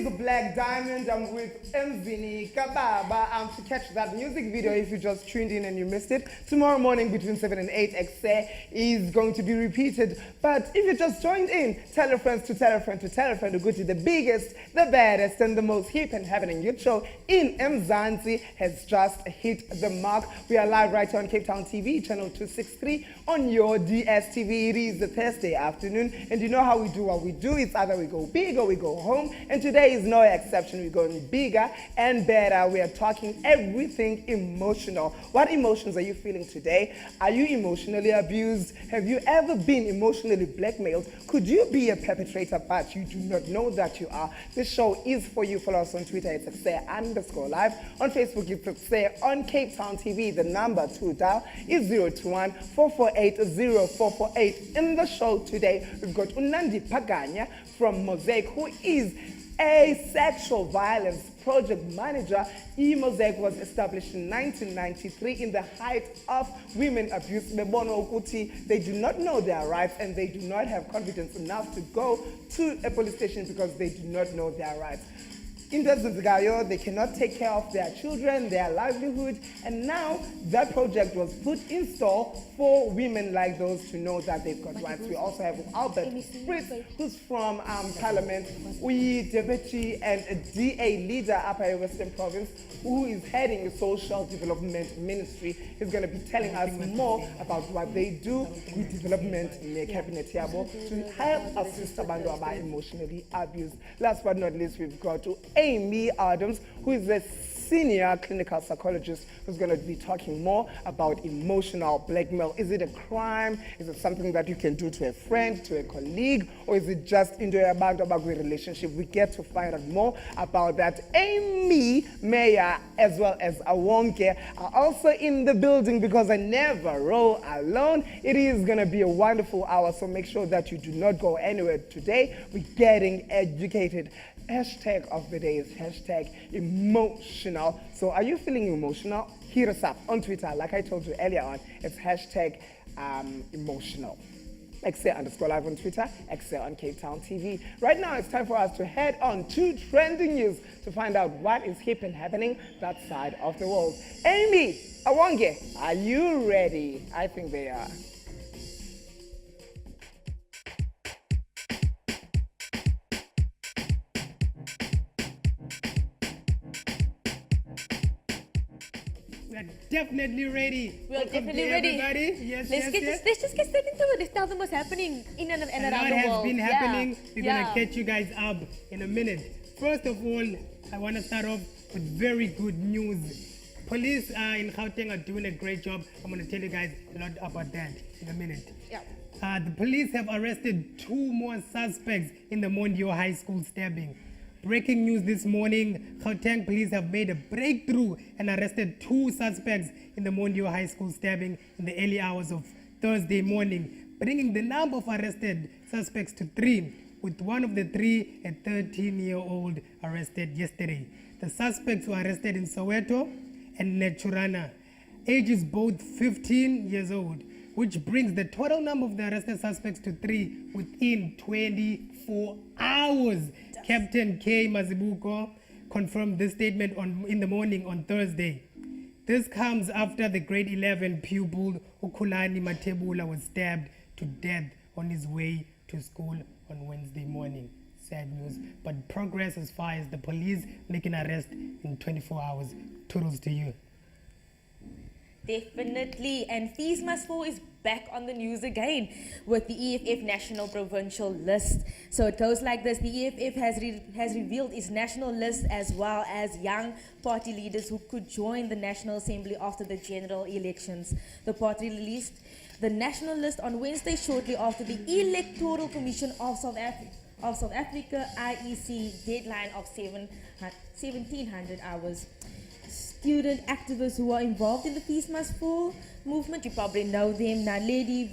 Black Diamond. I'm with Mzini Kababa. To catch that music video, if you just tuned in and you missed it, tomorrow morning between 7 and 8, Ekse is going to be repeated. But if you just joined in, tell your friends to tell a friend to tell a friend to go to the biggest, the baddest, and the most hip and happening youth show in Mzansi has just hit the mark. We are live right here on Cape Town TV, channel 263 on your DSTV. It is the Thursday afternoon, and you know how we do what we do. It's either we go big or we go home, and today is no exception. We're going bigger and better. We are talking everything emotional. What emotions are you feeling today? Are you emotionally abused? Have you ever been emotionally blackmailed? Could you be a perpetrator but you do not know that you are? This show is for you. Follow us on Twitter, it's Ekse_live. On Facebook, it's Ekse. On Cape Town TV, the number to dial is 021 448 0448. In the show today, we've got Unandi Paganya from Mosaic, who is a sexual violence project manager. Mosaic was established in 1993 in the height of women abuse. They do not know their rights and they do not have confidence enough to go to a police station because they do not know their rights. In Gayo, they cannot take care of their children, their livelihood, and now that project was put in store for women like those to know that they've got rights. We also have Albert Fritz, who's from Parliament, we deputy and a DA leader up at Western Province, who is heading a social development ministry. He's going to be telling us more about what they do with development in the cabinet to help assist abantu who are emotionally abused. Last but not least, we've got Amy Adams, who is a senior clinical psychologist, who's going to be talking more about emotional blackmail. Is it a crime? Is it something that you can do to a friend, to a colleague, or is it just into a relationship? We get to find out more about that. Amy, Mayor, as well as Awonke are also in the building because I never roll alone. It is going to be a wonderful hour, so make sure that you do not go anywhere today. We're getting educated. Hashtag of the day is hashtag emotional. So are you feeling emotional? Hit us up on Twitter. Like I told you earlier on, it's hashtag emotional. Ekse_live on Twitter, Ekse on Cape Town TV. Right now, it's time for us to head on to trending news to find out what is hip and happening that side of the world. Amy, Awonge, are you ready? I think they are. Definitely ready. We're definitely ready. Everybody. Yes, let's just get straight into it. Let's tell them what's happening in and around the world. A lot has been happening. We're going to Yeah. catch you guys up in a minute. First of all, I want to start off with very good news. Police in Gauteng are doing a great job. I'm going to tell you guys a lot about that in a minute. Yeah. The police have arrested 2 more suspects in the Mondio High School stabbing. Breaking news this morning, Gauteng police have made a breakthrough and arrested 2 suspects in the Mondio High School stabbing in the early hours of Thursday morning, bringing the number of arrested suspects to 3, with one of the 3, a 13-year-old, arrested yesterday. The suspects were arrested in Soweto and Naturana, ages both 15 years old, which brings the total number of the arrested suspects to 3 within 24 hours. Captain K. Mazibuko confirmed this statement in the morning on Thursday. This comes after the grade 11 pupil Ukulani Matebula was stabbed to death on his way to school on Wednesday morning. Sad news, but progress as far as the police making arrest in 24 hours. Toodles to you. Definitely. And Fees Must Fall is back on the news again with the EFF National Provincial List. So it goes like this. The EFF has revealed its national list as well as young party leaders who could join the National Assembly after the general elections. The party released the national list on Wednesday shortly after the Electoral Commission of South Africa IEC deadline of 1700 hours. Student activists who are involved in the Fees Must Fall movement, you probably know them, Naledi,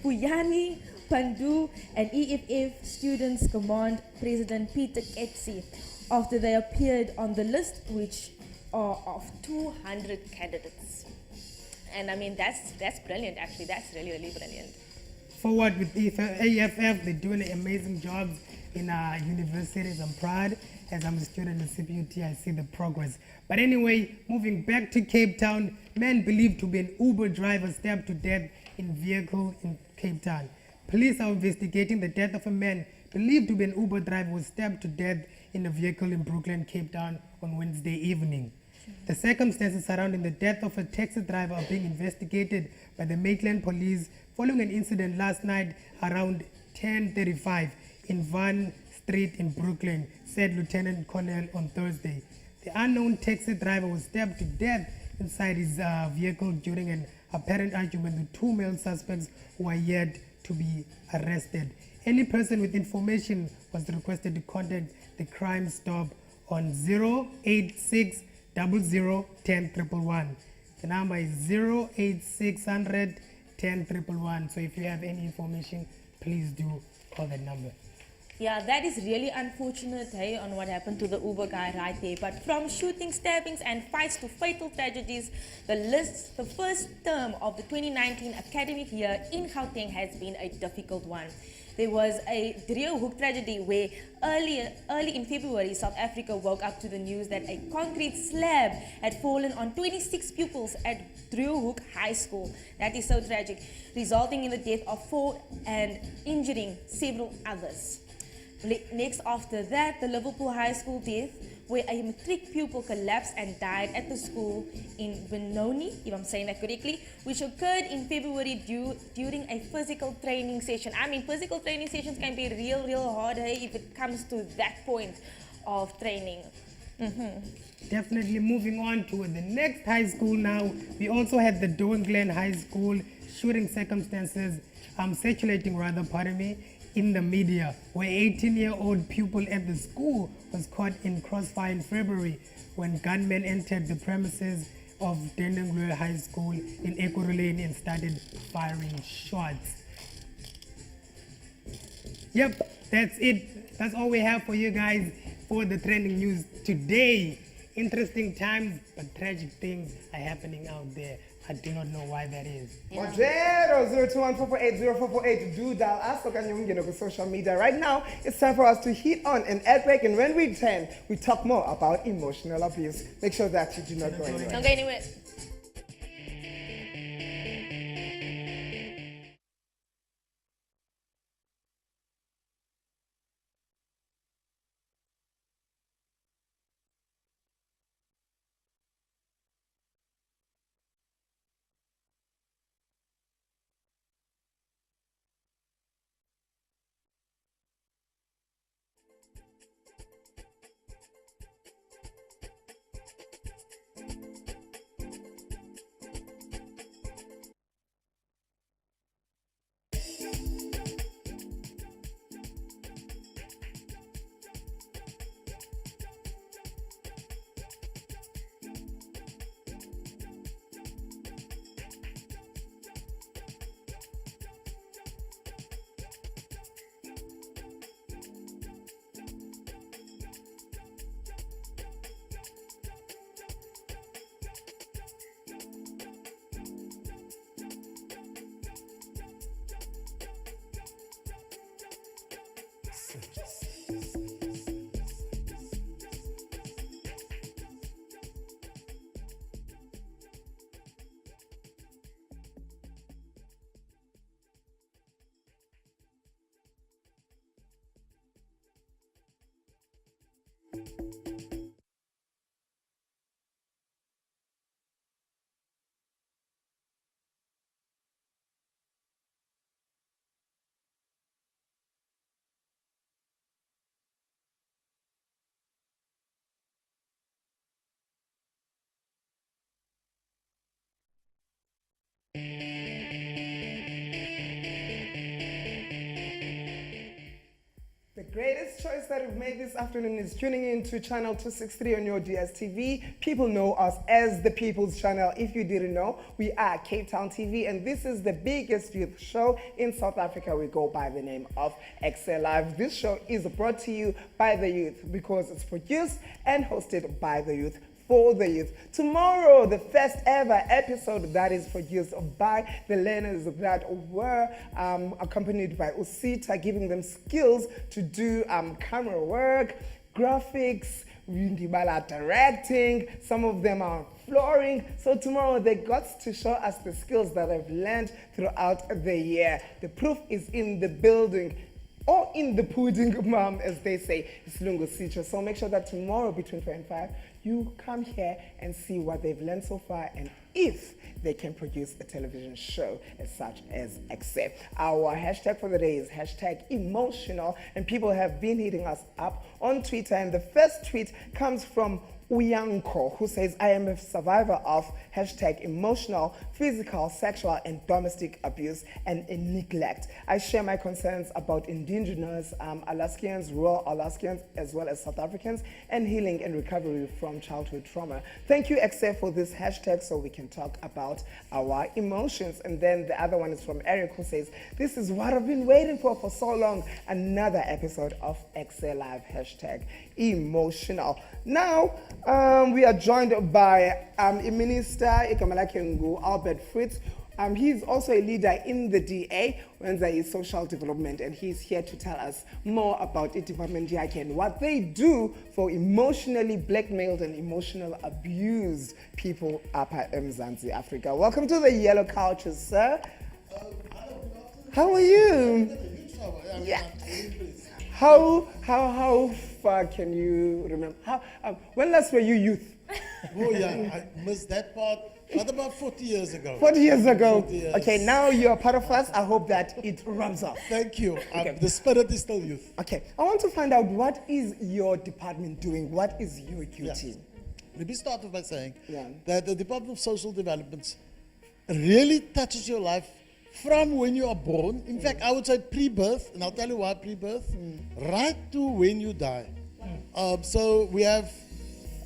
Vuyani, Pandu, and EFF Students Command President Peter Ekse, after they appeared on the list, which are of 200 candidates. And I mean, that's brilliant, actually. That's really, really brilliant. forward with AFF. They're doing amazing jobs in our universities. I'm proud. As I'm a student at CPUT, I see the progress. But anyway, moving back to Cape Town, man believed to be an Uber driver stabbed to death in vehicle in Cape Town. Police are investigating the death of a man believed to be an Uber driver who was stabbed to death in a vehicle in Brooklyn, Cape Town on Wednesday evening. The circumstances surrounding the death of a taxi driver are being investigated by the Maitland police following an incident last night around 10:35 in Van Street in Brooklyn, said Lieutenant Colonel on Thursday. The unknown taxi driver was stabbed to death inside his vehicle during an apparent argument with two male suspects who are yet to be arrested. Any person with information was requested to contact the Crime Stop on 086 00 10 111. The number is 08600 10 111. So if you have any information, please do call that number. Yeah, that is really unfortunate, hey, on what happened to the Uber guy right there. But from shooting, stabbings, and fights to fatal tragedies, the first term of the 2019 academic year in Gauteng has been a difficult one. There was a Driehoek tragedy where early in February, South Africa woke up to the news that a concrete slab had fallen on 26 pupils at Driehoek High School. That is so tragic, resulting in the death of 4 and injuring several others. Next after that, the Liverpool High School death, where a matric pupil collapsed and died at the school in Benoni, if I'm saying that correctly, which occurred in February during a physical training session. I mean, physical training sessions can be real hard, hey, if it comes to that point of training. Definitely moving on to the next high school now. We also had the Doan Glen High School shooting circumstances circulating in the media, where 18-year-old pupil at the school was caught in crossfire in February when gunmen entered the premises of Denenglwe High School in Ekurhuleni and started firing shots. Yep, that's it. That's all we have for you guys for the trending news today. Interesting times, but tragic things are happening out there. I do not know why that is. 02144804448. Do dial us or can you go social media right now? It's time for us to hit on an ad break, and when we return, we talk more about emotional abuse. Make sure that you do not go anywhere. Don't go anywhere. The greatest choice that we've made this afternoon is tuning in to channel 263 on your DSTV. People know us as the People's Channel. If you didn't know, we are Cape Town TV, and this is the biggest youth show in South Africa. We go by the name of Ekse Live. This show is brought to you by the youth because it's produced and hosted by the youth for the youth. Tomorrow, the first ever episode that is produced by the learners that were accompanied by Usita, giving them skills to do camera work, graphics, directing. Some of them are flooring. So tomorrow they got to show us the skills that they've learned throughout the year. The proof is in the building, or in the pudding, mom, as they say, Isilungu Sitcha. So make sure that tomorrow between 4 and 5, you come here and see what they've learned so far and if they can produce a television show as such as Ekse. Our hashtag for the day is hashtag emotional, and people have been hitting us up on Twitter. And the first tweet comes from Uyanko, who says, I am a survivor of hashtag emotional, physical, sexual, and domestic abuse and neglect. I share my concerns about indigenous Alaskans, rural Alaskans, as well as South Africans, and healing and recovery from childhood trauma. Thank you, Ekse, for this hashtag so we can talk about our emotions. And then the other one is from Eric, who says, this is what I've been waiting for so long. Another episode of Ekse Live, hashtag emotional. Now, we are joined by a minister, Ikamalake Albert Fritz. He's also a leader in the DA, when there is social development, and he's here to tell us more about the department and what they do for emotionally blackmailed and emotional abused people up at Mzansi, Africa. Welcome to the Yellow Couches, sir. How are you? Yeah. How far can you remember? When last were you youth? Oh yeah, I missed that part. What about 40 years ago? 40 years ago. 40 years. Okay, now you're part of us. I hope that it rubs off. Thank you. Okay. The spirit is still youth. Okay, I want to find out, what is your department doing? What is your duty? Yeah. Let me start off by saying Yeah. that the Department of Social Development really touches your life from when you are born. In fact, I would say pre-birth, and I'll tell you why pre-birth, right to when you die. So we have,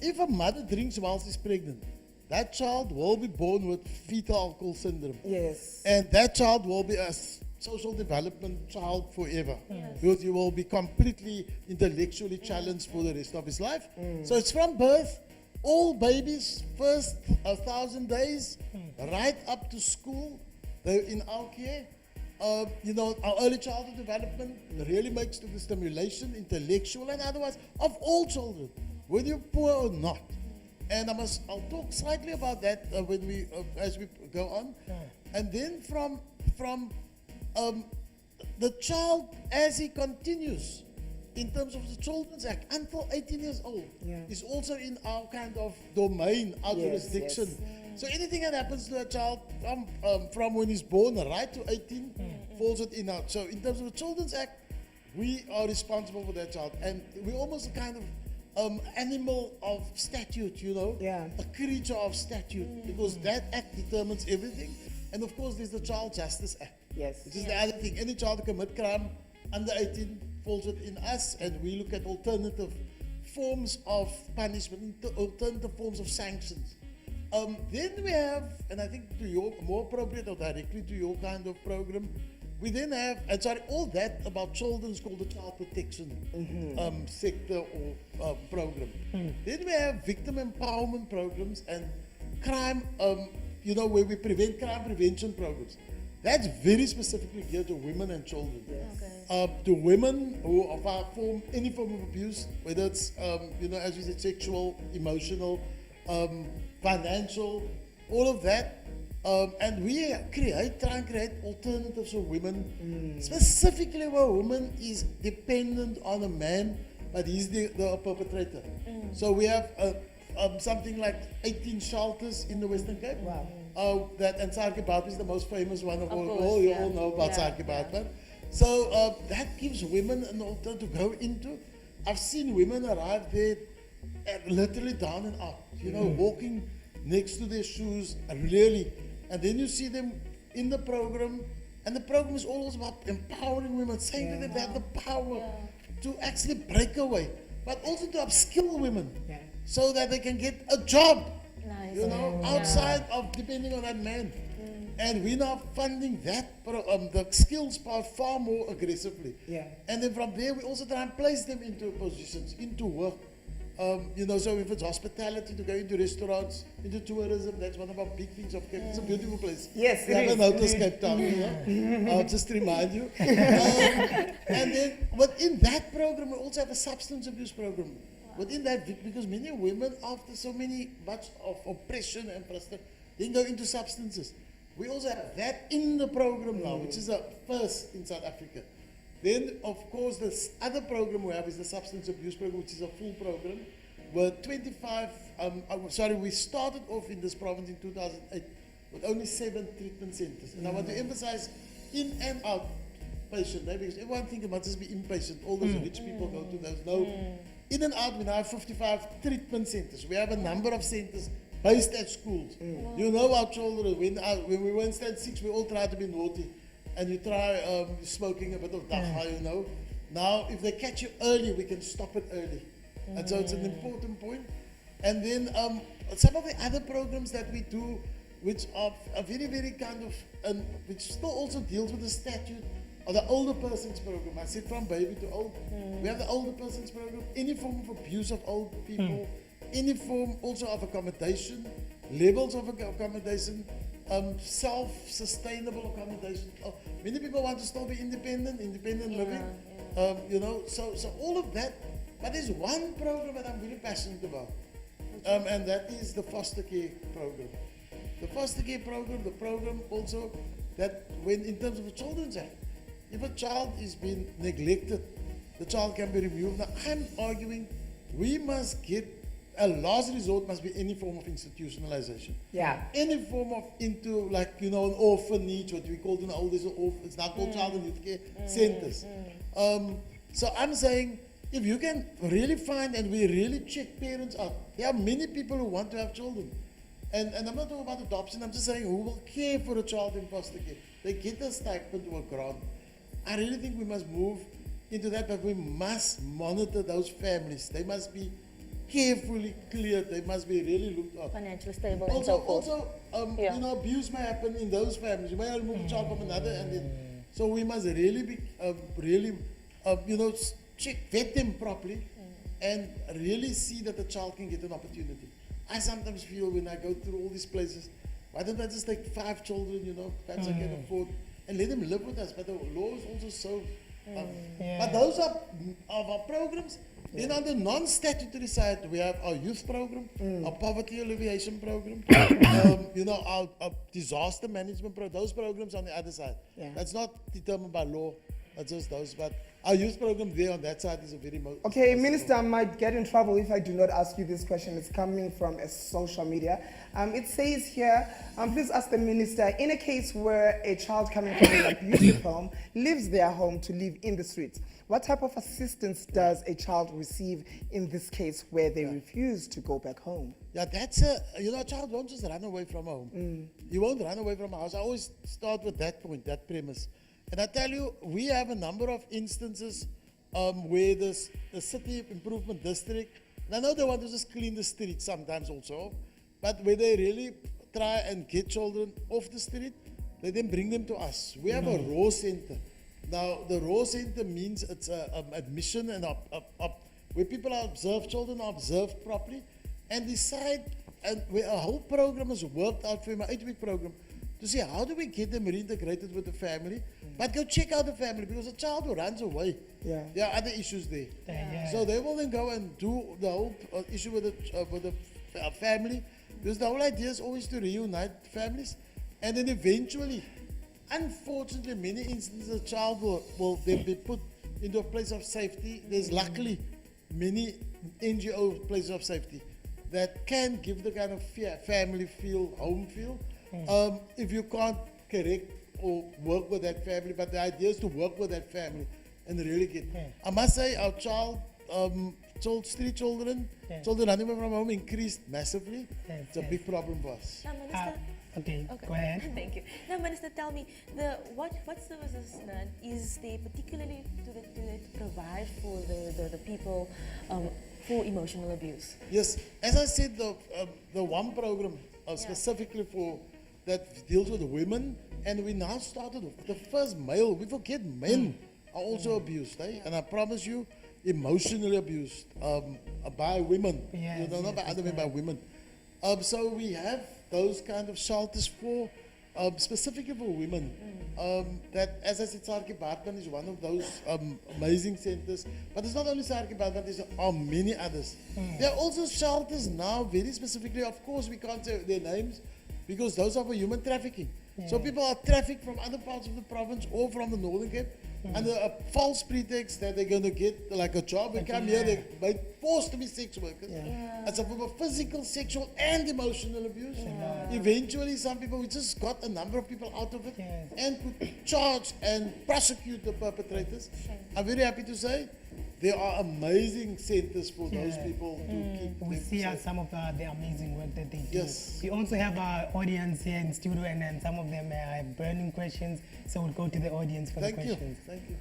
if a mother drinks while she's pregnant, that child will be born with fetal alcohol syndrome. Yes. And that child will be a social development child forever. Because he will be completely intellectually challenged for the rest of his life. So it's from birth, all babies, first 1,000 days, right up to school, they're in our care. You know, our early childhood development really makes to the stimulation, intellectual and otherwise, of all children, whether you're poor or not. And I'll talk slightly about that when we, as we go on. And then from the child, as he continues, in terms of the Children's Act, until 18 years old, is also in our kind of domain, our jurisdiction. So anything that happens to a child from when he's born right to 18 falls within our. So in terms of the Children's Act, we are responsible for that child. And we're almost a kind of animal of statute, you know, a creature of statute, because that act determines everything. And of course, there's the Child Justice Act. Yes. Which is the other thing. Any child who commit crime under 18 falls within us, and we look at alternative forms of punishment, alternative forms of sanctions. Then we have, and I think to your more appropriate or directly to your kind of program, we then have, and sorry, all that about children is called the child protection sector or program. Then we have victim empowerment programs and crime, you know, where we prevent crime prevention programs. That's very specifically geared to women and children. To women who are any form of abuse, whether it's, you know, as we said, sexual, emotional, financial, all of that. And we try and create alternatives for women, specifically where a woman is dependent on a man, but he's the perpetrator. So we have something like 18 shelters in the Western Cape. Wow. And Sarkibat is the most famous one of all. You all know about Sarkibat. So that gives women an alternative to go into. I've seen women arrive there literally down and out, you know, walking next to their shoes, really. And then you see them in the program, and the program is always about empowering women, saying to them they have the power to actually break away, but also to upskill women so that they can get a job, you know, outside of depending on that man. And we're now funding that, the skills part far more aggressively. And then from there, we also try and place them into positions, into work. You know, so if it's hospitality, to go into restaurants, into tourism, that's one of our big things of Cape Town. It's a beautiful place. Yes, you it haven't is. noticed Cape Town, you know? Just to remind you. And then within that program, we also have a substance abuse program. Within that, because many women, after so much of oppression and frustration, then go into substances. We also have that in the program now, which is a first in South Africa. Then, of course, this other program we have is the substance abuse program, which is a full program. We're 25, we started off in this province in 2008 with only 7 treatment centers. And I want to emphasize in and out patient, because everyone thinks it must just be inpatient. All those rich people go to those. No, in and out, we now have 55 treatment centers. We have a number of centers based at schools. You know our children, when we were in stand 6, we all tried to be naughty. And you try smoking a bit of dacha, you know. Now, if they catch you early, we can stop it early. And so it's an important point. And then some of the other programs that we do, which are very, very kind of, which still also deals with the statute, are the older persons program. I said from baby to old. We have the older persons program, any form of abuse of old people, any form also of accommodation, levels of accommodation, self-sustainable accommodation. Many people want to still be independent living. You know, so all of that. But there's one program that I'm really passionate about, and that is the foster care program. The foster care program, the program also that when in terms of the Children's Act, if a child is being neglected, the child can be removed. Now I'm arguing we must get a last resort must be any form of institutionalization. Yeah. Any form of into like, you know, an orphanage, what we called in the old days, it's now called child and youth care centers. So I'm saying, if you can really find and we really check parents out, there are many people who want to have children. And I'm not talking about adoption, I'm just saying who will care for a child in foster care. They get a stipend or a grant. I really think we must move into that, but we must monitor those families. They must be carefully cleared. They must be really looked at. Financially stable and so forth. You know, abuse may happen in those families. You may remove a child from another, and then, so we must really be, you know, vet them properly, and really see that the child can get an opportunity. I sometimes feel when I go through all these places, why don't I just take 5 children, you know, perhaps I can afford, and let them live with us. But the law is also so. But those are of our programs. Then on the non-statutory side, we have our youth program, our poverty alleviation program, you know, our disaster management program. Those programs on the other side. Yeah. That's not determined by law. That's just those. But our youth program there on that side is a very. Okay, Minister, I might get in trouble if I do not ask you this question. It's coming from a social media. It says here, please ask the minister, in a case where a child coming from an abusive home leaves their home to live in the streets, what type of assistance does a child receive in this case where they refuse to go back home? Yeah, that's you know, a child won't just run away from home. He won't run away from a house. I always start with that point, that premise. And I tell you, we have a number of instances where the city improvement district, and I know they want to just clean the streets sometimes also, but where they really try and get children off the street, they then bring them to us. We have a raw center. Now, the raw center means it's admission and where people are observed, children are observed properly, and decide, and where a whole program is worked out for my 8-week program, to see how do we get them reintegrated with the family, but go check out the family, because a child who runs away, there are other issues there. So they will then go and do the whole issue with the family, because the whole idea is always to reunite families, and then eventually, unfortunately, many instances, a child will then be put into a place of safety. There's luckily many NGO places of safety that can give the kind of family feel, home feel. If you can't correct or work with that family, but the idea is to work with that family and really get. I must say, our street children running away from home increased massively. It's a big problem for us. Now, Minister, okay, go ahead. Thank you. Now, Minister, tell me, what services is there particularly to provide for the people for emotional abuse? Yes, as I said, the one program specifically for that deals with women, and we now started the first male. We forget men are also abused, and I promise you, emotionally abused by women. Yes, Not yes, by that's other men, by women. So we have those kind of shelters for specifically for women. That, as I said, Sarki Bartman is one of those amazing centers. But it's not only Sarki Bartman, there are many others. There are also shelters now, very specifically, of course, we can't say their names, because those are for human trafficking. So people are trafficked from other parts of the province or from the Northern Cape under a false pretext that they're going to get like a job and come here, they're forced to be sex workers. It's a form of physical, sexual and emotional abuse. Eventually some people, we just got a number of people out of it and could charge and prosecute the perpetrators. I'm very happy to say there are amazing centers for those people to keep We them see safe. some of the amazing work that they do. Yes. We also have our audience here in studio, and then some of them have burning questions. So we'll go to the audience for Thank the you. questions. Thank you.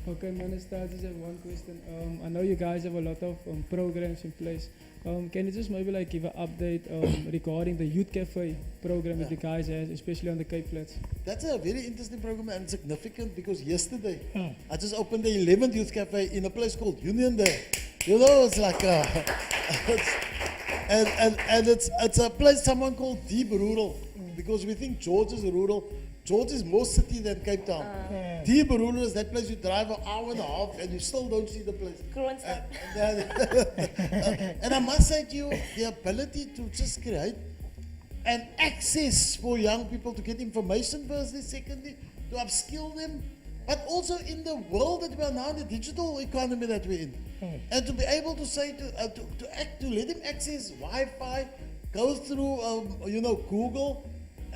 Okay, Minister, I just have one question. I know you guys have a lot of programs in place. Can you just maybe like give an update regarding the Youth Cafe program that you guys have, especially on the Cape Flats? That's a very interesting program and significant because yesterday I just opened the 11th Youth Cafe in a place called Union there. You know, it's like it's a place someone called deep rural because we think George is rural. George is more city than Cape Town. Deep rural is that place you drive an hour and a half and you still don't see the place. And I must say to you, the ability to just create an access for young people to get information firstly, secondly, to upskill them, but also in the world that we are now, in the digital economy that we're in. And to be able to say, to let them access Wi-Fi, go through, Google,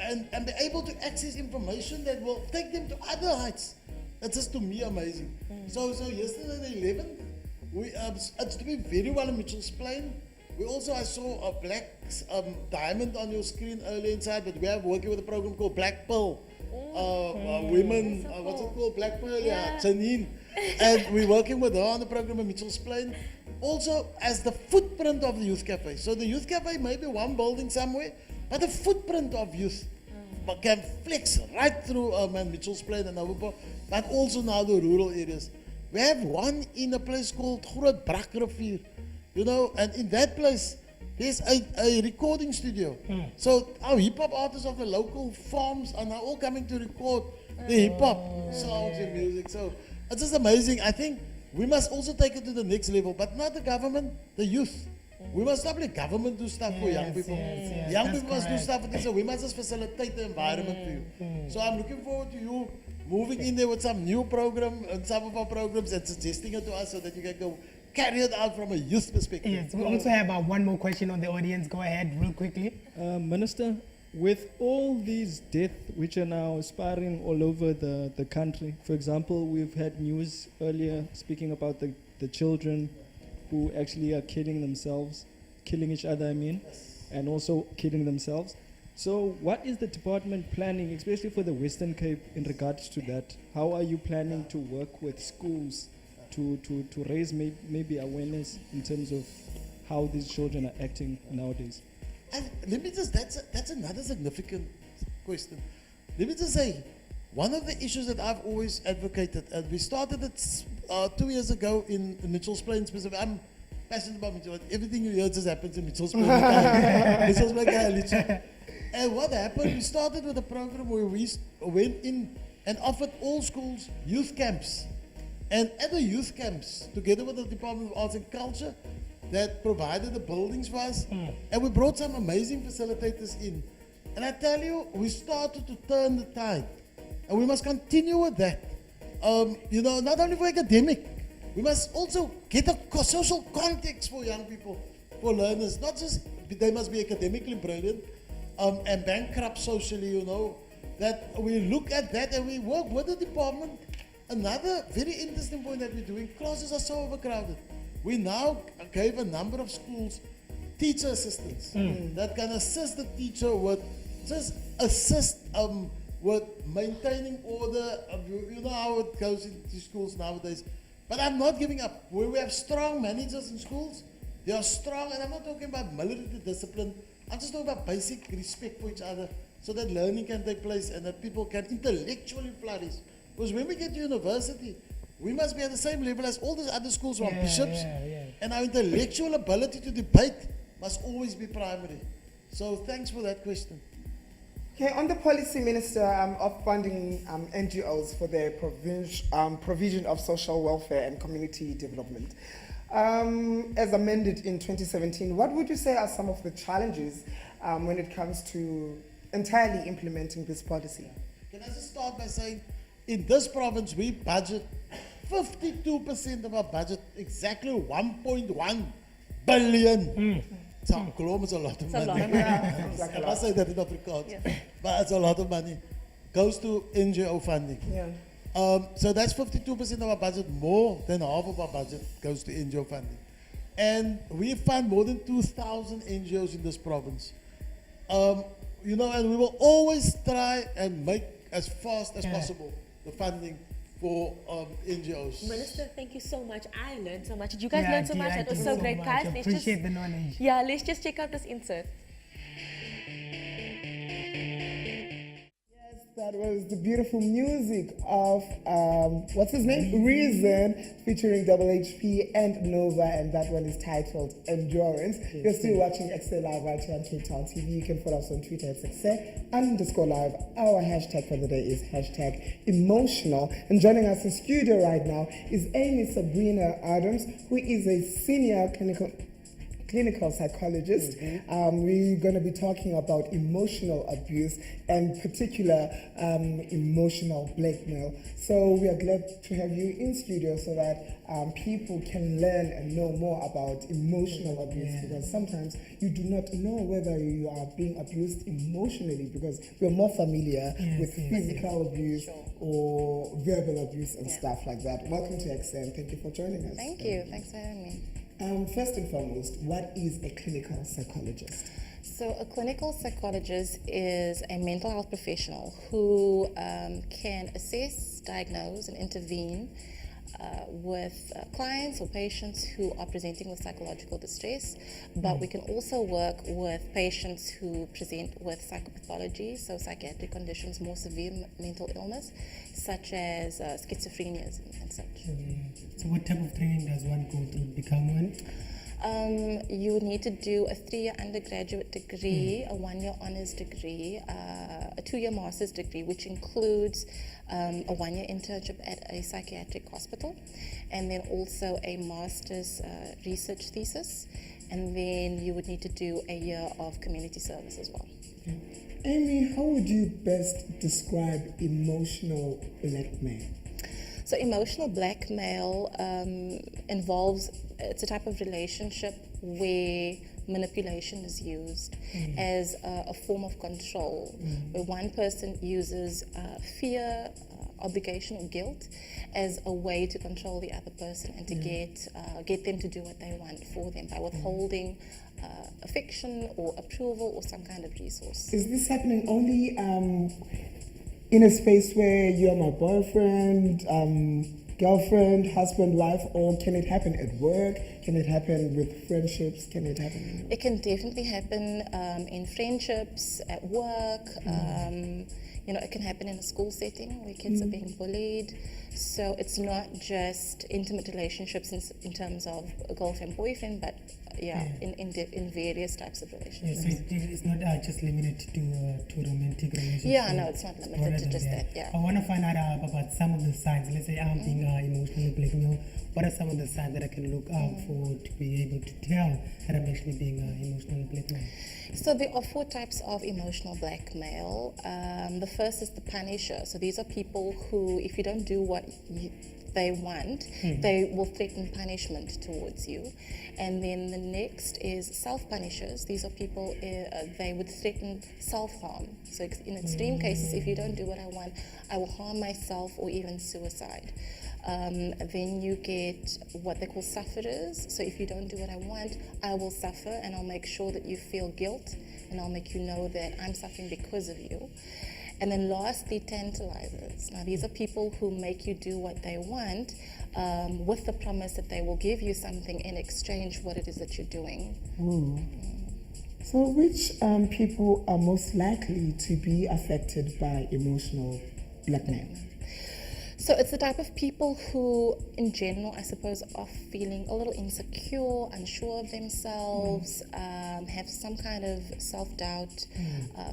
and be able to access information that will take them to other heights. That's just to me amazing. So yesterday the 11th, it's doing very well in Mitchell's Plain. We also, I saw a black diamond on your screen earlier inside, but we are working with a program called Black Pearl. Women, what's it called? Black Pearl, Janine. And we're working with her on the program in Mitchell's Plain. Also as the footprint of the Youth Cafe. So the Youth Cafe may be one building somewhere, but the footprint of youth can flex right through Mitchell's Plain and Nabupo, but also now the rural areas. We have one in a place called Groot Brakrivier, and in that place, there's a recording studio. So our hip-hop artists of the local farms are now all coming to record the hip-hop sounds and music. So it's just amazing. I think we must also take it to the next level, but not the government, the youth. We must not let government do stuff for young people. Young that's people must do correct. stuff for them, so we must just facilitate the environment for you. So I'm looking forward to you moving in there with some new program and some of our programs and suggesting it to us so that you can go carry it out from a youth perspective. Yes, we also have one more question on the audience. Go ahead, real quickly. Minister, with all these deaths which are now aspiring all over the country, for example, we've had news earlier speaking about the children who actually are killing themselves, killing each other, and also killing themselves. So what is the department planning, especially for the Western Cape, in regards to that? How are you planning to work with schools to raise maybe awareness in terms of how these children are acting nowadays? And let me just, that's another significant question. Let me just say, one of the issues that I've always advocated, and we started it 2 years ago in Mitchell's Plain specifically. I'm passionate about Mitchell's Plain. Everything you hear just happens in Mitchell's Plain. Mitchell's Plain, literally. And what happened, we started with a program where we went in and offered all schools youth camps. And at the youth camps, together with the Department of Arts and Culture, that provided the buildings for us, and we brought some amazing facilitators in. And I tell you, we started to turn the tide. And we must continue with that. Not only for academic, we must also get a social context for young people, for learners. Not just they must be academically brilliant and bankrupt socially, that we look at that and we work with the department. Another very interesting point that we're doing, classes are so overcrowded. We now gave a number of schools teacher assistants that can assist the teacher with with maintaining order. You know how it goes into schools nowadays. But I'm not giving up. Where we have strong managers in schools, they are strong, and I'm not talking about military discipline. I'm just talking about basic respect for each other so that learning can take place and that people can intellectually flourish. Because when we get to university, We must be at the same level as all these other schools who are Yeah, bishops. yeah. And our intellectual ability to debate must always be primary. So thanks for that question. Okay, on the policy minister of funding NGOs for their provision of social welfare and community development, as amended in 2017, what would you say are some of the challenges when it comes to entirely implementing this policy? Can I just start by saying, in this province, we budget 52% of our budget, exactly 1.1 billion. It's a lot of It's a money. lot of money. Sounds like a I lot. must say that in Afrikaans. But it's a lot of money. Goes to NGO funding. Yeah. So that's 52% of our budget. More than half of our budget goes to NGO funding. And we fund more than 2,000 NGOs in this province. You know, and we will always try and make as fast as possible the funding for NGOs. Minister, thank you so much. I learned so much. Did you guys Yeah, learn so I much? did. That was I so did great, much. guys. I Let's appreciate the knowledge. Yeah, let's just check out this insert. That was the beautiful music of, what's his name? Reason, featuring Double HP and Nova, and that one is titled Endurance. You're still watching Ekse Live right here on Cape Town TV. You can follow us on Twitter at Ekse_live. Our hashtag for the day is #emotional. And joining us in studio right now is Amy Sabrina Adams, who is a senior clinical psychologist. We're going to be talking about emotional abuse and particular emotional blackmail. So we are glad to have you in studio so that people can learn and know more about emotional abuse, because sometimes you do not know whether you are being abused emotionally, because we're more familiar with physical abuse or verbal abuse and stuff like that. Welcome to Ekse, and thank you for joining us. Thank you. Thanks for having me. First and foremost, what is a clinical psychologist? So, a clinical psychologist is a mental health professional who can assess, diagnose, and intervene with clients or patients who are presenting with psychological distress, but we can also work with patients who present with psychopathology, so psychiatric conditions, more severe mental illness, such as schizophrenia and such. So what type of training does one go through to become one? You would need to do a 3-year undergraduate degree, a 1-year honors degree, a 2-year master's degree, which includes a 1-year internship at a psychiatric hospital, and then also a master's research thesis, and then you would need to do a year of community service as well. Amy, how would you best describe emotional blackmail? So emotional blackmail involves, it's a type of relationship where manipulation is used as a form of control, where one person uses fear, obligation or guilt as a way to control the other person and to get them to do what they want for them by withholding affection or approval or some kind of resource. Is this happening only in a space where you're my boyfriend, girlfriend, husband, wife, or can it happen at work? Can it happen with friendships? Can it happen? It can definitely happen in friendships, at work. You know, it can happen in a school setting where kids are being bullied. So it's not just intimate relationships in terms of a girlfriend, boyfriend, but in various types of relationships. Yeah, so it's not just limited to romantic relationships. Yeah, no, it's not limited to just that. Yeah. I want to find out about some of the signs. Let's say I'm being emotionally blackmailed. What are some of the signs that I can look out for to be able to tell that I'm actually being emotionally blackmailed? So there are 4 types of emotional blackmail. The first is the punisher. So these are people who, if you don't do what they want, they will threaten punishment towards you. And then the next is self-punishers. These are people, they would threaten self-harm. So in extreme cases, if you don't do what I want, I will harm myself or even suicide. Then you get what they call sufferers. So if you don't do what I want, I will suffer and I'll make sure that you feel guilt and I'll make you know that I'm suffering because of you. And then lastly, tantalizers. Now these are people who make you do what they want with the promise that they will give you something in exchange what it is that you're doing. So which people are most likely to be affected by emotional blackmail? So it's the type of people who, in general, I suppose, are feeling a little insecure, unsure of themselves, have some kind of self-doubt,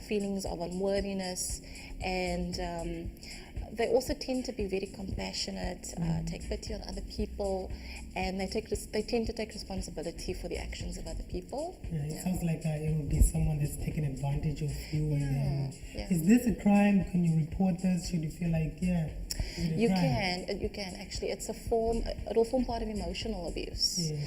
feelings of unworthiness, and they also tend to be very compassionate, take pity on other people, and they tend to take responsibility for the actions of other people. Yeah, it sounds like it would be someone that's taken advantage of you. And then, Yeah. is this a crime? Can you report this? Should you feel like, is it a You crime? can actually. It'll form part of emotional abuse. Yeah.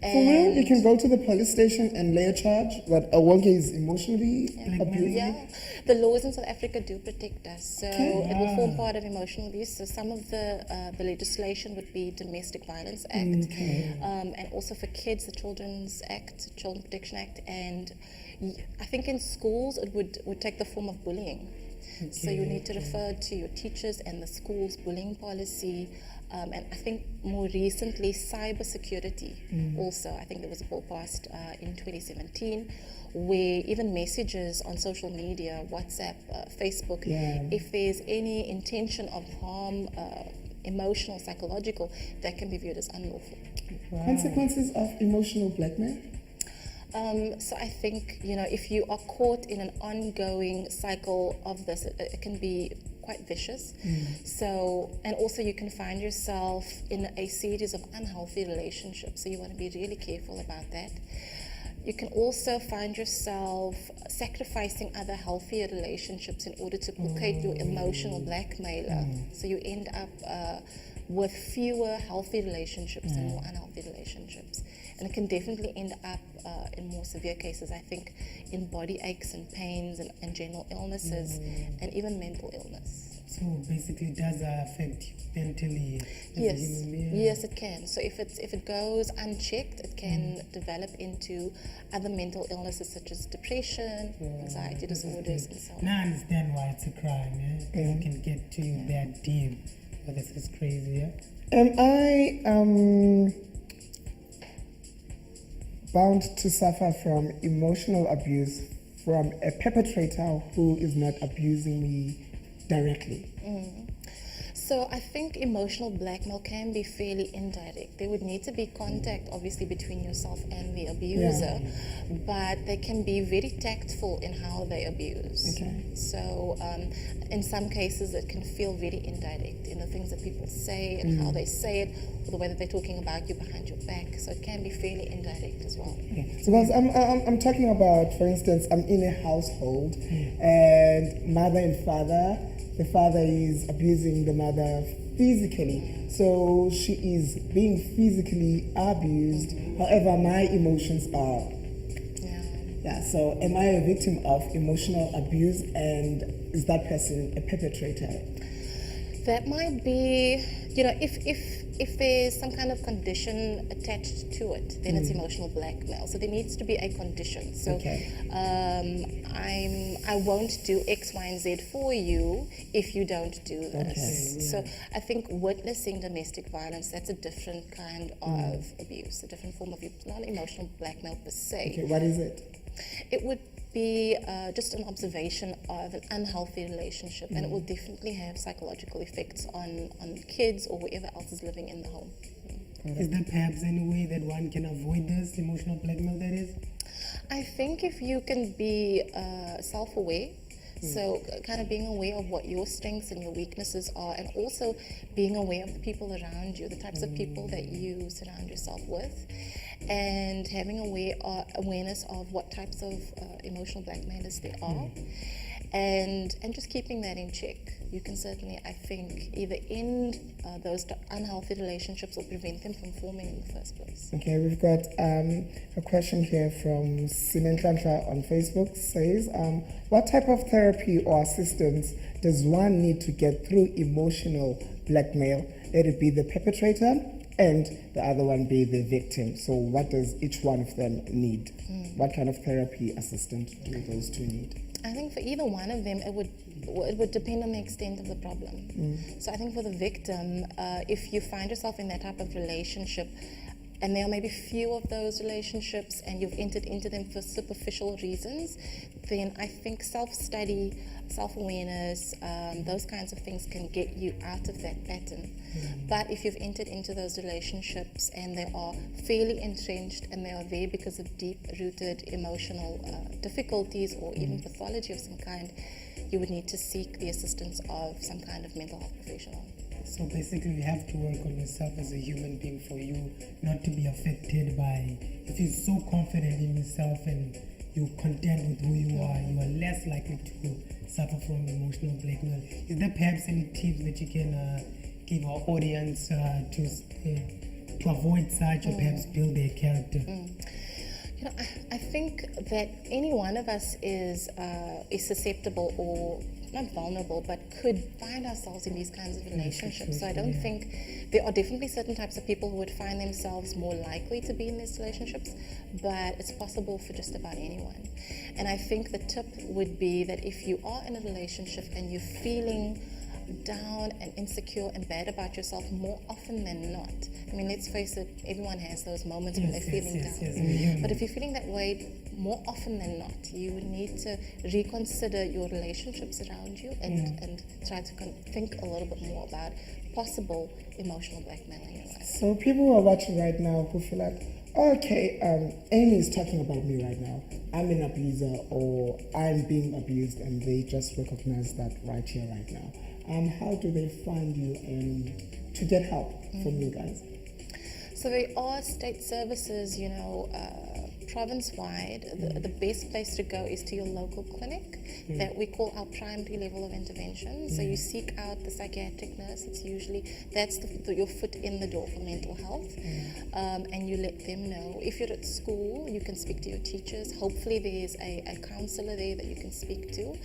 For real, you And can go to the police station and lay a charge that Awonke is emotionally abusing. yeah, the laws in South Africa do protect us, so it will form part of emotional abuse. So some of the legislation would be Domestic Violence Act, and also for kids, the Children's Act, Children Protection Act, and I think in schools it would take the form of bullying. So you need to refer to your teachers and the school's bullying policy. And I think more recently, cyber security also. I think there was a bill passed in 2017 where even messages on social media, WhatsApp, Facebook, if there's any intention of harm, emotional, psychological, that can be viewed as unlawful. Consequences of emotional blackmail? So I think, if you are caught in an ongoing cycle of this, it can be quite vicious. So, and also you can find yourself in a series of unhealthy relationships. So you want to be really careful about that. You can also find yourself sacrificing other healthier relationships in order to placate your emotional blackmailer. So you end up with fewer healthy relationships and more unhealthy relationships. And it can definitely end up in more severe cases, I think, in body aches and pains and general illnesses and even mental illness. So basically, it does affect you mentally. as a Yes, human being. yes, it can. So if it goes unchecked, it can develop into other mental illnesses such as depression, anxiety disorders, and so on. Now I understand why it's a crime, yeah? 'Cause it can get to you that deep. But this is crazy, yeah? Am I bound to suffer from emotional abuse from a perpetrator who is not abusing me directly? So I think emotional blackmail can be fairly indirect. There would need to be contact, obviously, between yourself and the abuser, but they can be very tactful in how they abuse. Okay. So in some cases, it can feel very indirect in the things that people say and how they say it, or the way that they're talking about you behind your back. So it can be fairly indirect as well. So because I'm talking about, for instance, I'm in a household and mother and father, the father is abusing the mother physically. So she is being physically abused. However, my emotions are. Yeah, so am I a victim of emotional abuse, and is that person a perpetrator? That might be, if there's some kind of condition attached to it, then it's emotional blackmail. So there needs to be a condition. So I won't do X, Y, and Z for you if you don't do this. So I think witnessing domestic violence, that's a different kind of abuse, a different form of abuse, not emotional blackmail per se. Okay, what is it? It would be just an observation of an unhealthy relationship, and it will definitely have psychological effects on kids or whoever else is living in the home. Is there perhaps any way that one can avoid this emotional blackmail, that is? I think if you can be self-aware, so kind of being aware of what your strengths and your weaknesses are, and also being aware of the people around you, the types of people that you surround yourself with, and having awareness of what types of emotional blackmailers there are, and just keeping that in check. You can certainly, I think, either end those unhealthy relationships or prevent them from forming in the first place. Okay, we've got a question here from Sinenhlanhla on Facebook. Says, what type of therapy or assistance does one need to get through emotional blackmail? Let it be the perpetrator and the other one be the victim. So what does each one of them need? What kind of therapy assistance do those two need? I think for either one of them, it would depend on the extent of the problem. So I think for the victim, if you find yourself in that type of relationship, and there are maybe few of those relationships and you've entered into them for superficial reasons, then I think self-study, self-awareness, those kinds of things can get you out of that pattern. But if you've entered into those relationships and they are fairly entrenched and they are there because of deep-rooted emotional difficulties or even pathology of some kind, you would need to seek the assistance of some kind of mental health professional. So basically, you have to work on yourself as a human being for you not to be affected by. If you're so confident in yourself and you're content with who you are less likely to suffer from emotional blackmail. Is there perhaps any tips that you can give our audience to avoid such or perhaps build their character? You know, I think that any one of us is susceptible or not vulnerable, but could find ourselves in these kinds of relationships. So I don't think there are definitely certain types of people who would find themselves more likely to be in these relationships, but it's possible for just about anyone. And I think the tip would be that if you are in a relationship and you're feeling down and insecure and bad about yourself more often than not. I mean, let's face it, everyone has those moments when they're feeling down. But if you're feeling that way more often than not, you would need to reconsider your relationships around you and try to think a little bit more about possible emotional blackmail in your life. So people who are watching right now who feel like, okay, Amy is talking about me right now. I'm an abuser or I'm being abused, and they just recognize that right here, right now. How do they find you and to get help from you guys? So there are state services, province-wide. The best place to go is to your local clinic that we call our primary level of intervention. So you seek out the psychiatric nurse. It's usually, that's your foot in the door for mental health. And you let them know. If you're at school, you can speak to your teachers. Hopefully there's a counselor there that you can speak to.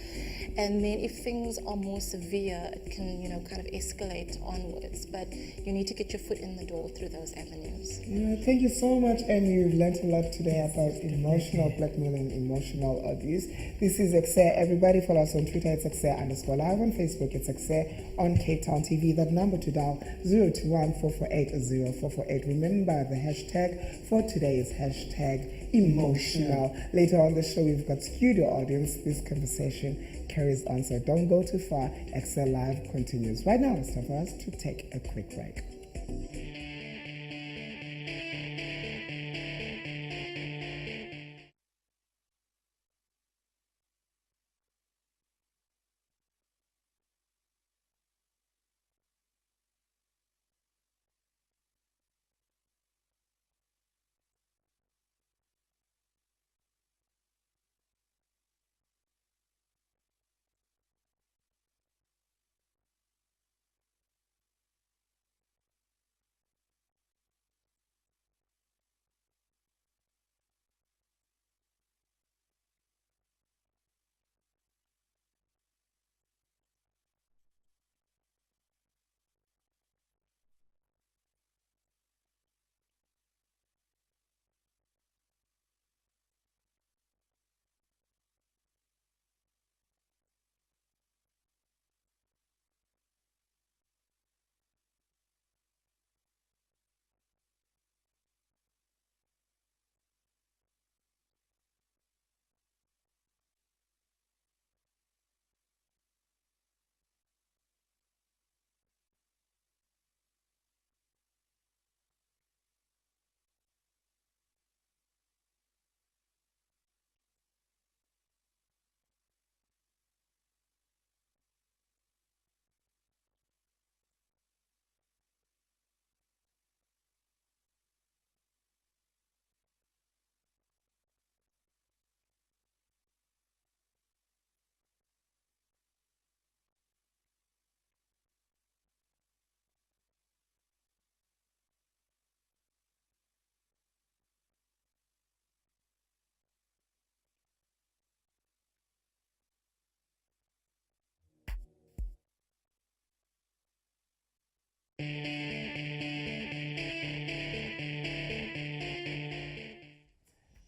And then if things are more severe, it can, kind of escalate onwards. But you need to get your foot in the door through those avenues. Thank you so much, and you've learned a lot today about emotional blackmail and emotional abuse. This is Ekse. Everybody follow us on Twitter, it's Ekse_live. On Facebook, it's Ekse. On Cape Town TV, that number to dial 021-448-0448. Remember, the hashtag for today is hashtag emotional. Later on the show, we've got studio audience. This conversation carries on, so don't go too far. Ekse Live continues. Right now, it's time for us to take a quick break.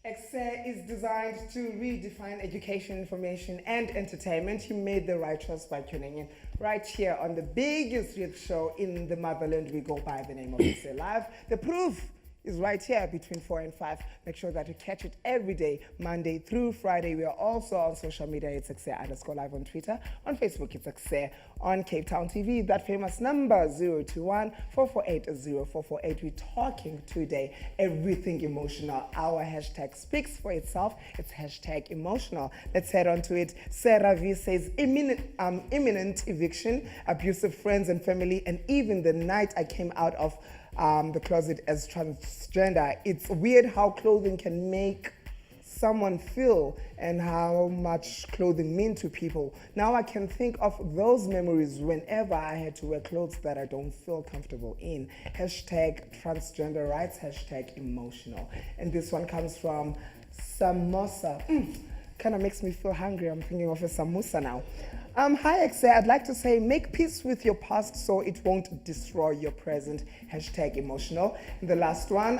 Ekse is designed to redefine education, information, and entertainment. You made the right choice by tuning in right here on the biggest youth show in the motherland. We go by the name of Ekse Live. The proof is right here between 4 and 5. Make sure that you catch it every day, Monday through Friday. We are also on social media. It's Ekse_live on Twitter. On Facebook, it's Ekse. On Cape Town TV, that famous number 021-448-0448. We're talking today everything emotional. Our hashtag speaks for itself. It's hashtag emotional. Let's head on to it. Sarah V says imminent eviction, abusive friends and family, and even the night I came out of the closet as transgender. It's weird how clothing can make someone feel and how much clothing mean to people. Now I can think of those memories whenever I had to wear clothes that I don't feel comfortable in. Hashtag transgender rights, hashtag emotional. And this one comes from Samosa. Kind of makes me feel hungry. I'm thinking of a samosa now. Hi, Ekse. I'd like to say make peace with your past so it won't destroy your present. Hashtag emotional. And the last one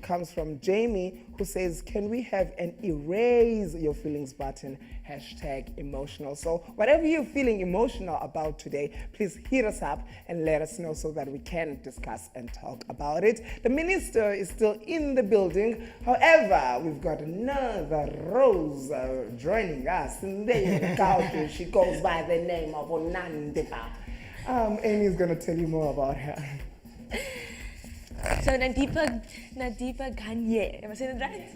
comes from Jamie, who says, can we have an erase your feelings button? Hashtag emotional. So whatever you're feeling emotional about today, please hit us up and let us know so that we can discuss and talk about it. The minister is still in the building. However, we've got another Rose joining us. And there in the couch, she goes by the name of Onandipa. Amy's going to tell you more about her. So Nadipa Ganye, am I saying it right?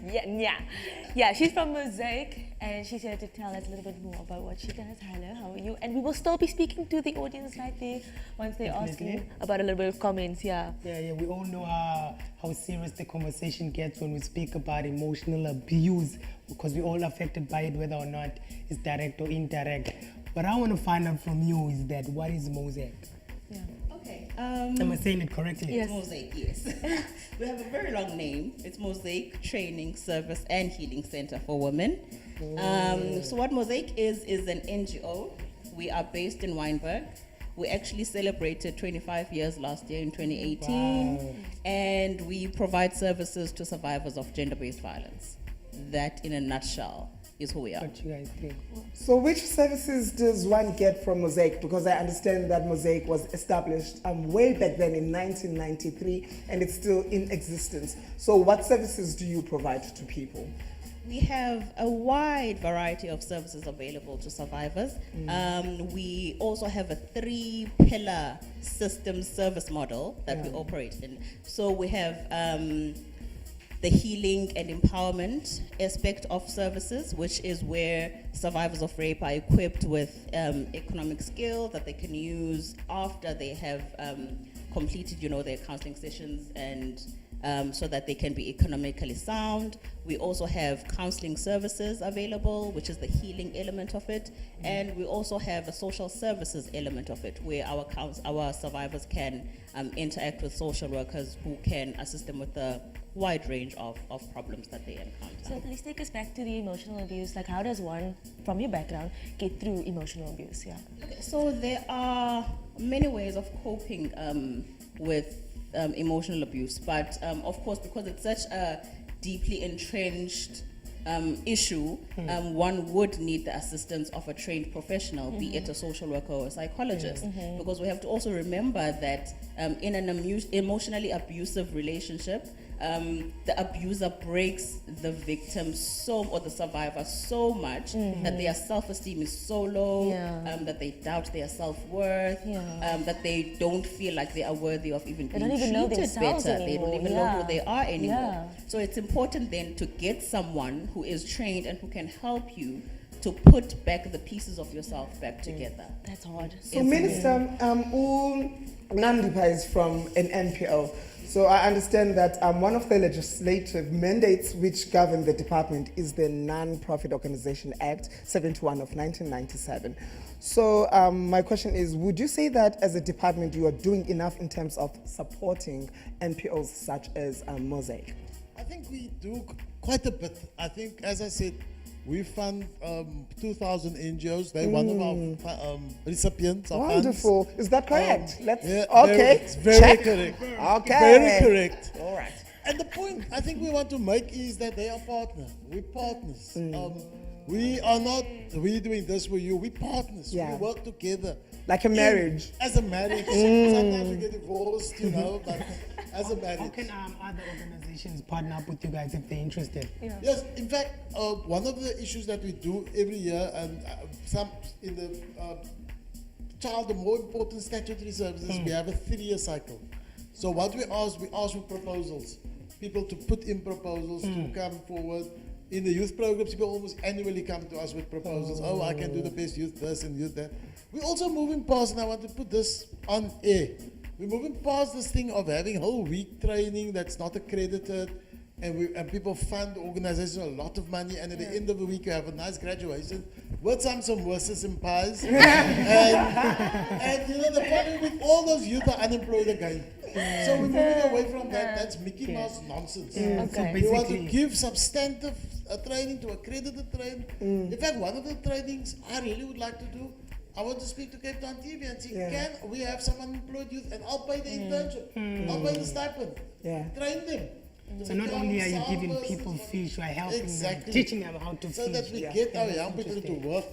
Yeah, she's from Mosaic, and she's here to tell us a little bit more about what she does. Hello, how are you? And we will still be speaking to the audience right there once they ask you about a little bit of comments, yeah. Yeah, we all know how serious the conversation gets when we speak about emotional abuse, because we're all affected by it, whether or not it's direct or indirect. But I want to find out from you is that what is Mosaic? Yeah. Okay. Am I saying it correctly? Yes. Mosaic, yes. We have a very long name. It's Mosaic Training, Service and Healing Center for Women. So what Mosaic is an NGO. We are based in Wynberg. We actually celebrated 25 years last year in 2018. Wow. And we provide services to survivors of gender-based violence. That, in a nutshell, is who we are. What you guys think? So which services does one get from Mosaic? Because I understand that Mosaic was established way back then in 1993 and it's still in existence. So what services do you provide to people? We have a wide variety of services available to survivors. We also have a 3-pillar system service model that we operate in. So we have the healing and empowerment aspect of services, which is where survivors of rape are equipped with economic skill that they can use after they have completed, their counseling sessions, and so that they can be economically sound. We also have counseling services available, which is the healing element of it, and we also have a social services element of it, where our survivors can interact with social workers who can assist them with a wide range of problems that they encounter. So please take us back to the emotional abuse. Like, how does one, from your background, get through emotional abuse? Yeah. Okay, so there are many ways of coping with emotional abuse, but of course, because it's such a deeply entrenched issue, one would need the assistance of a trained professional, be it a social worker or a psychologist, because we have to also remember that in an emotionally abusive relationship, the abuser breaks the victim or the survivor so much that their self-esteem is so low, that they doubt their self-worth, that they don't feel like they are worthy of even being treated better. They don't even know who they are anymore. So it's important then to get someone who is trained and who can help you to put back the pieces of yourself back together. That's hard. So Minister, Nandipa is from an NPO. So I understand that one of the legislative mandates which govern the department is the Non-Profit Organization Act 71 of 1997. So my question is, would you say that as a department you are doing enough in terms of supporting NPOs such as Mosaic? I think we do quite a bit. I think, as I said, we fund 2,000 NGOs. They're one of our recipients of Wonderful. Is that correct? Okay. It's very Check. correct. Okay. Very correct. All right. And the point I think we want to make is that they are partners. We're partners. We are not, we're doing this for you. We're partners. Yeah. We work together. Like a marriage. As a marriage. Sometimes we get divorced, but as a How marriage. can other organizations partner up with you guys if they're interested? Yes, in fact, one of the issues that we do every year, and some in the the more important statutory services, we have a 3-year cycle. So what we ask for proposals, people to put in proposals to come forward. In the youth programs, people almost annually come to us with proposals. Oh, I can do the best youth this and youth that. We're also moving past, and I want to put this on air. We're moving past this thing of having whole week training that's not accredited, and people fund organizations a lot of money, and at the end of the week you have a nice graduation with some samosas and pies, and you know the following week all those youth are unemployed again. So we're moving away from that. That's Mickey Mouse nonsense. So We want to basically, give substantive training to accredited training. In fact, one of the trainings I really would like to do, I want to speak to Cape Town TV and say, can we have some unemployed youth, and I'll pay the internship, I'll pay the stipend, train them. so not only are you giving Become people salespersons. fish, you are helping Exactly. them, teaching them how to So fish. that we get our young people to work,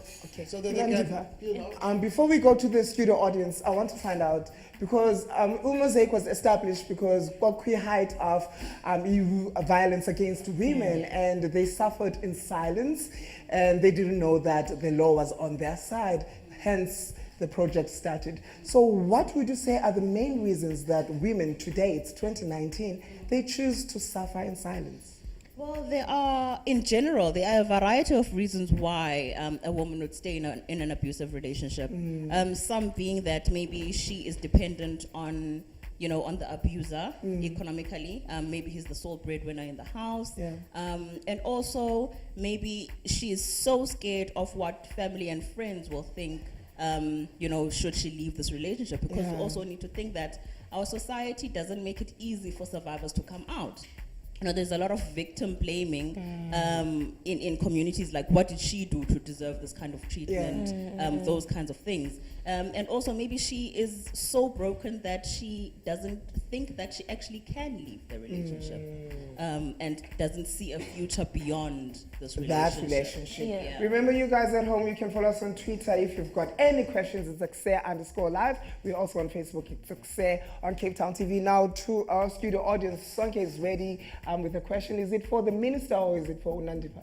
so that they can, you know. Before we go to the studio audience, I want to find out, because Mosaic was established because the height of EU violence against women, and they suffered in silence, and they didn't know that the law was on their side, hence the project started. So what would you say are the main reasons that women today, it's 2019, they choose to suffer in silence? Well, there are a variety of reasons why a woman would stay in an abusive relationship. Some being that maybe she is dependent on, on the abuser economically. Maybe he's the sole breadwinner in the house. And also maybe she is so scared of what family and friends will think, should she leave this relationship? Because we also need to think that our society doesn't make it easy for survivors to come out. There's a lot of victim blaming in communities, like what did she do to deserve this kind of treatment, those kinds of things. And also maybe she is so broken that she doesn't think that she actually can leave the relationship and doesn't see a future beyond this relationship. That relationship. Yeah. Remember, you guys at home, you can follow us on Twitter if you've got any questions. It's Ekse_live. We're also on Facebook. It's Ekse on Cape Town TV. Now to our studio audience, Sonke is ready with a question. Is it for the minister or is it for Unandipa?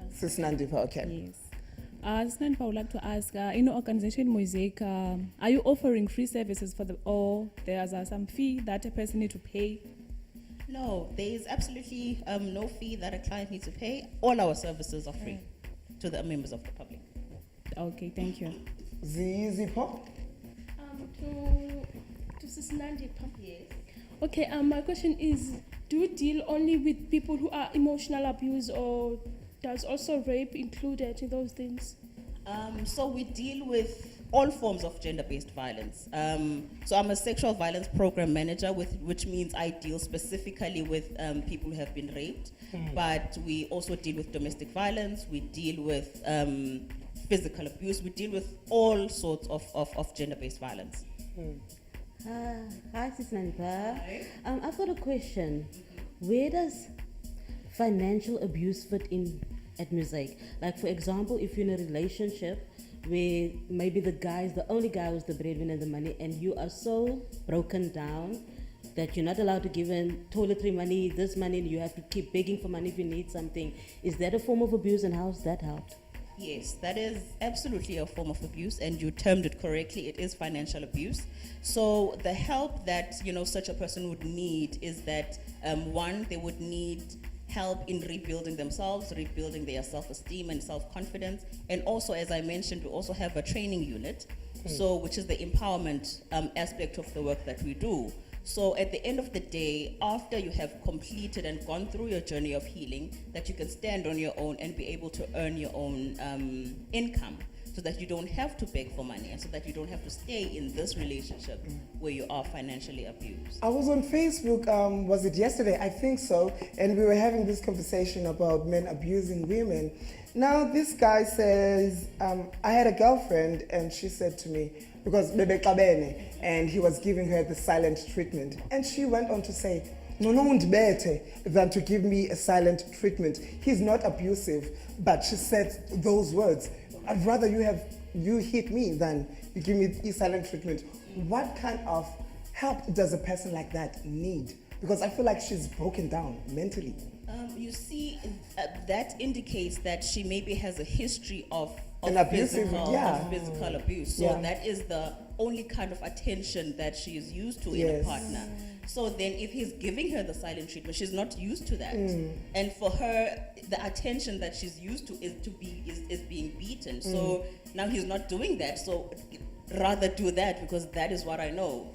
Sis Nandipa, okay. Yes. Nandipa, I would like to ask, in your organization Mosaic, are you offering free services or there's some fee that a person needs to pay? No, there is absolutely no fee that a client needs to pay. All our services are free to the members of the public. Okay, thank you. Zippo? To Sis Nandipa. Yes. Okay, my question is, do you deal only with people who are emotional abuse, or does also rape included in those things? So we deal with all forms of gender-based violence. So I'm a sexual violence program manager, which means I deal specifically with people who have been raped, but we also deal with domestic violence, we deal with physical abuse, we deal with all sorts of gender-based violence. Hi, Sis Nandipa. I've got a question. Where does financial abuse fit in at Mosaic? Like, for example, if you're in a relationship where maybe the only guy who's the breadwinner and the money, and you are so broken down that you're not allowed to give in toiletry money, this money, and you have to keep begging for money if you need something. Is that a form of abuse, and how's that helped? Yes, that is absolutely a form of abuse, and you termed it correctly. It is financial abuse. So the help that such a person would need is that one, they would need help in rebuilding themselves, rebuilding their self-esteem and self-confidence, and also, as I mentioned, we also have a training unit, which is the empowerment aspect of the work that we do. So at the end of the day, after you have completed and gone through your journey of healing, that you can stand on your own and be able to earn your own income, so that you don't have to beg for money, and so that you don't have to stay in this relationship where you are financially abused. I was on Facebook, was it yesterday? I think so, and we were having this conversation about men abusing women. Now this guy says, I had a girlfriend and she said to me, because Bebe Kabene, and he was giving her the silent treatment. And she went on to say, no better than to give me a silent treatment. He's not abusive, but she said those words. I'd rather you hit me than you give me a silent treatment. What kind of help does a person like that need? Because I feel like she's broken down mentally. You see, that indicates that she maybe has a history of An abusive, physical abuse. So Yeah. that is the only kind of attention that she is used to in Yes. a partner. So then if he's giving her the silent treatment, she's not used to that. Mm. And for her, the attention that she's used to is being beaten. So now he's not doing that. So rather do that because that is what I know.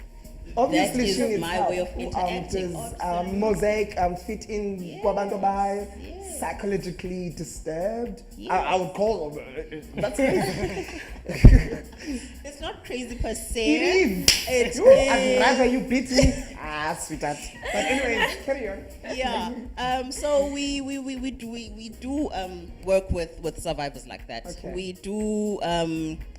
Obviously, that she is needs my help. way of interacting. Does Mosaic fit in Yes, Kwabantu Bahai? yes. Psychologically disturbed? Yes. I would call that's crazy. It's not crazy per se. It is. It Ooh, I'd is. rather you beat me. Sweetheart. But anyways, carry on. Yeah. So we do work with survivors like that. Okay. We do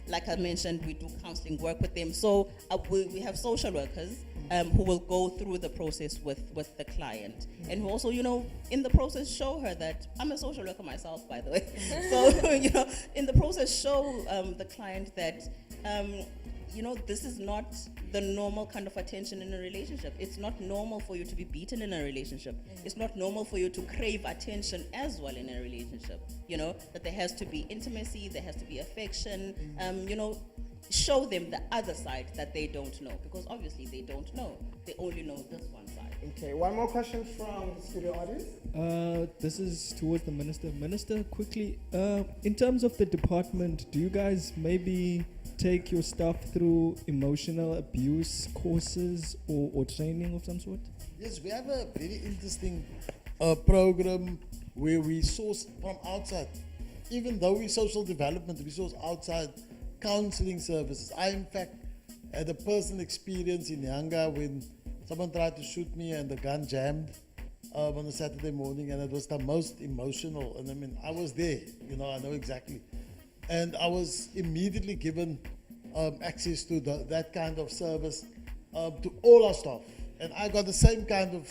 like I mentioned, we do counseling work with them. So we have social workers who will go through the process with the client, and who also, in the process show her that I'm a social worker myself, by the way. So in the process show the client that this is not the normal kind of attention in a relationship. It's not normal for you to be beaten in a relationship. It's not normal for you to crave attention as well in a relationship. That there has to be intimacy, there has to be affection. Show them the other side that they don't know, because obviously they don't know. They only know this one side. Okay, one more question from the studio audience. This is towards the minister. Minister, quickly, in terms of the department, do you guys maybe take your staff through emotional abuse courses or training of some sort? Yes, we have a very interesting program where we source from outside. Even though we social development, we source outside counseling services. I, in fact, had a personal experience in Yanga when someone tried to shoot me and the gun jammed on a Saturday morning, and it was the most emotional. And I mean, I was there, I know exactly. And I was immediately given access to that kind of service to all our staff. And I got the same kind of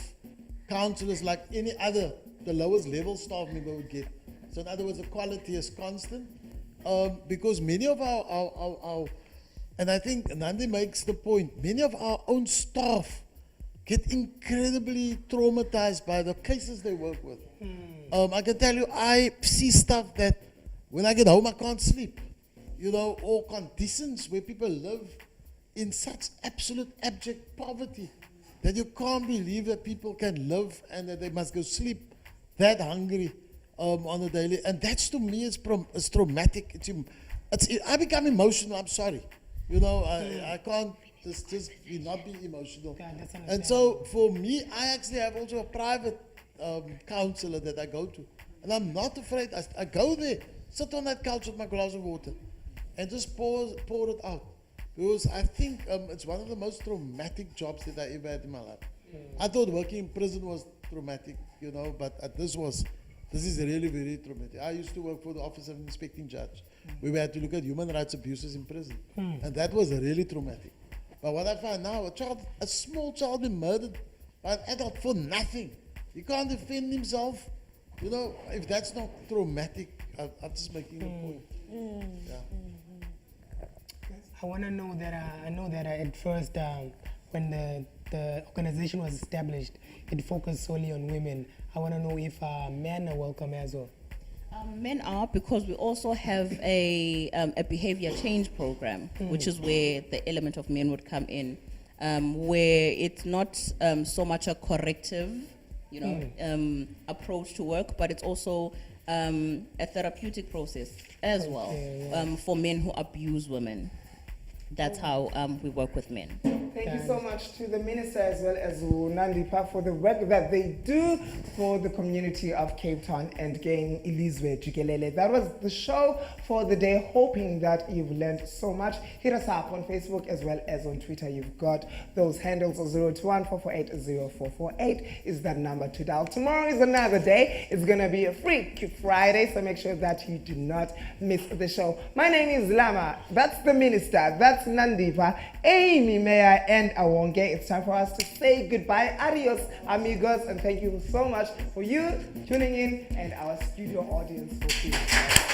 counselors like any other, the lowest level staff member would get. So in other words, the quality is constant. Because many of our, and I think Nandi makes the point, many of our own staff get incredibly traumatized by the cases they work with. I can tell you, I see stuff that when I get home, I can't sleep. Or conditions where people live in such absolute abject poverty that you can't believe that people can live and that they must go sleep that hungry on a daily. And that's, to me, it's traumatic. I become emotional, I'm sorry. I can't just not be emotional. And so for me, I actually have also a private counselor that I go to. And I'm not afraid. I go there, sit on that couch with my glass of water and just pour it out. Because I think it's one of the most traumatic jobs that I ever had in my life. I thought working in prison was traumatic, but this is really very traumatic. I used to work for the Office of Inspecting Judge. We had to look at human rights abuses in prison. And that was really traumatic. But what I find now, a small child being murdered by an adult for nothing. He can't defend himself. If that's not traumatic, I'm just making a point. Yeah. I want to know that I know that at first when the organization was established, it focused solely on women. I want to know if men are welcome as well. Men are, because we also have a behavior change program, which is where the element of men would come in, where it's not so much a corrective, approach to work, but it's also a therapeutic process as well for men who abuse women. That's how we work with men. Thank you so much to the minister as well as Nandipa for the work that they do for the community of Cape Town and Gang Ilizwe Jikelele. That was the show for the day, hoping that you've learned so much. Hit us up on Facebook as well as on Twitter. You've got those handles of 021-448-0448 is that number to dial. Tomorrow is another day. It's going to be a Freak Friday, so make sure that you do not miss the show. My name is Lama. That's the minister. That's Nandipa, Amy, Mayor, and Awonge. It's time for us to say goodbye. Adios, amigos, and thank you so much for you tuning in and our studio audience for tuning in.